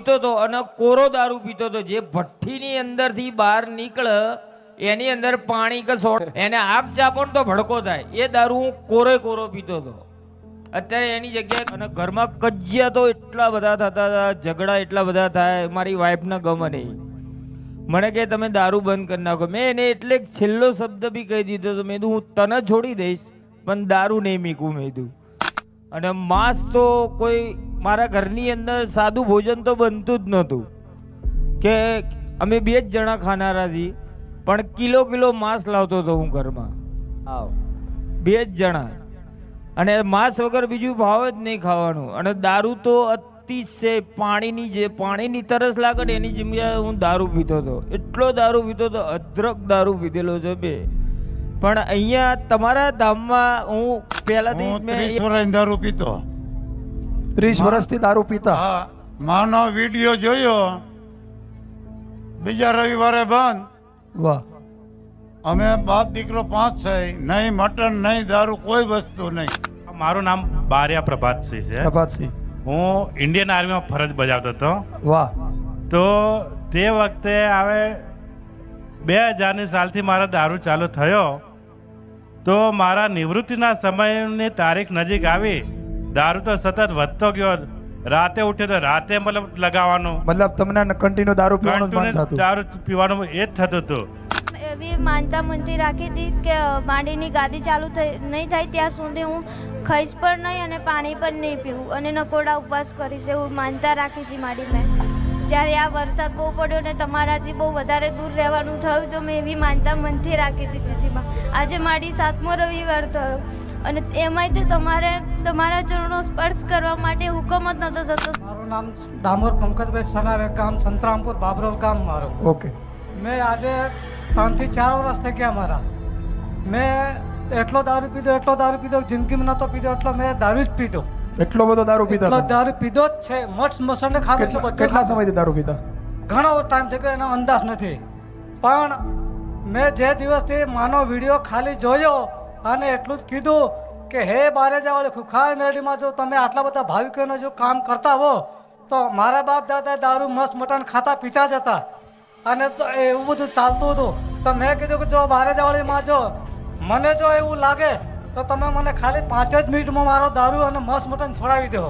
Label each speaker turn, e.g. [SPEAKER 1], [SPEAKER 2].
[SPEAKER 1] પીતો હતો અને કોરો દારૂ પીતો હતો, જે ભઠ્ઠીની અંદરથી બહાર નીકળે એની અંદર પાણી કે સોડ એને આગ ચાપો ને તો ભડકો થાય, એ દારૂ હું કોરો પીતો હતો. અત્યારે એની જગ્યાએ અને ઘરમાં કજિયા તો એટલા બધા થતા હતા, ઝઘડા એટલા બધા થાય, મારી વાઈફને ગમે નહીં. મને કે તમે દારૂ બંધ કરી નાખો. મેં એને એટલે છેલ્લો શબ્દ બી કહી દીધો હતો, મેં કીધું હું તને છોડી દઈશ પણ દારૂ નહીં મીકું. મેં કીધું અને માંસ તો કોઈ મારા ઘરની અંદર સાદું ભોજન તો બનતું જ નહોતું, કે અમે 2 જ જણા ખાનારા છીએ પણ કિલો માંસ લાવતો હતો હું ઘરમાં. 2 જ જણા અને માંસ વગર બીજું ભાવ જ નહીં ખાવાનું. અને દારૂ તો અતિશય પાણીની તરસ લાગે ને એની જગ્યાએ હું દારૂ પીતો હતો, એટલો દારૂ પીતો હતો, અદ્રક દારૂ પીધેલો છે બે. પણ અહીંયા તમારા ધામમાં હું પહેલાથી
[SPEAKER 2] 30 વર્ષ દારૂ પીતો.
[SPEAKER 3] 30 વર્ષથી દારૂ પીતા?
[SPEAKER 2] હા, માનો વિડીયો જોયો, બીજા રવિવારે બંધ.
[SPEAKER 3] વાહ.
[SPEAKER 2] અમે બાપ દીકરો 5 છે, નહીં મટન નહીં દારૂ કોઈ વસ્તુ નહીં.
[SPEAKER 4] મારું નામ બારિયા પ્રભાતસિંહ છે.
[SPEAKER 3] પ્રભાતસિંહ,
[SPEAKER 4] હું ઇન્ડિયન આર્મીમાં ફરજ બજાવતો હતો.
[SPEAKER 3] વાહ.
[SPEAKER 4] તો તે વખતે હવે 2000ની સાલથી મારો દારૂ ચાલુ થયો. તો મારા નિવૃત્તિના સમયની તારીખ નજીક આવી, દારૂ તો સતત વધતો ગયો. રાતે ઉઠે તો રાતે મતલબ લગાવવાનું,
[SPEAKER 3] મતલબ તમને કન્ટિન્યુ દારૂ પીવાનું જ મન થતું?
[SPEAKER 4] દારૂ પીવાનું એ જ થતું હતું.
[SPEAKER 5] એવી માનતા મનથી રાખી હતી કે માંડીની ગાદી ચાલુ નહીં થાય ત્યાં સુધી હું ખાઈશ પણ નહીં અને પાણી પણ નહીં પીવું અને નકોડા ઉપવાસ કરીશ, એવું માનતા રાખી હતી માડી મેં. જ્યારે આ વરસાદ બહુ પડ્યો ને તમારાથી બહુ વધારે દૂર રહેવાનું થયું તો મેં એવી માનતા મનથી રાખી હતી. આજે મારી 7મો રવિવાર થયો અને એમાંય તો તમારા ચરણો સ્પર્શ કરવા માટે હુકમ જ નહોતો થતો.
[SPEAKER 6] મારું નામ ડામોર પંકજભાઈ સનારે, ગામ સંતરામપુર, બાબરોલ ગામ મારું.
[SPEAKER 3] ઓકે.
[SPEAKER 6] મેં આજે 3 થી 4 વર્ષ થઈ ગયા મારા. મેં એટલો દારૂ પીધો જિંદગીમાં નહોતો પીધો એટલો. મેં દારૂ જ પીધો,
[SPEAKER 3] એટલો બધો દારૂ પીતા?
[SPEAKER 6] એટલો દારૂ પીધો જ છે. મઠ મસળને ખાધું છે.
[SPEAKER 3] કેટલા સમયથી દારૂ પીતા?
[SPEAKER 6] ઘણો ટાઈમ થઈ ગયો, એનો અંદાજ નથી. પણ મેં જે દિવસથી માનો વિડીયો ખાલી જોયો અને એટલું જ કીધું કે હે બારેજાવાળી ખુખાર મેરડીમાં જો તમે આટલા બધા ભાવિકોનો જો કામ કરતા હો તો મારા બાપ દાદા દારૂ મસ્ત મટન ખાતા પીતા જ હતા અને તો એવું બધું ચાલતું હતું. તો મેં કીધું કે જો બારેજાવાળીમાં જો મને જો એવું લાગે તો તમે મને ખાલી 5 જ મિનિટમાં મારો દારૂ અને મસ્ત મટન છોડાવી દો.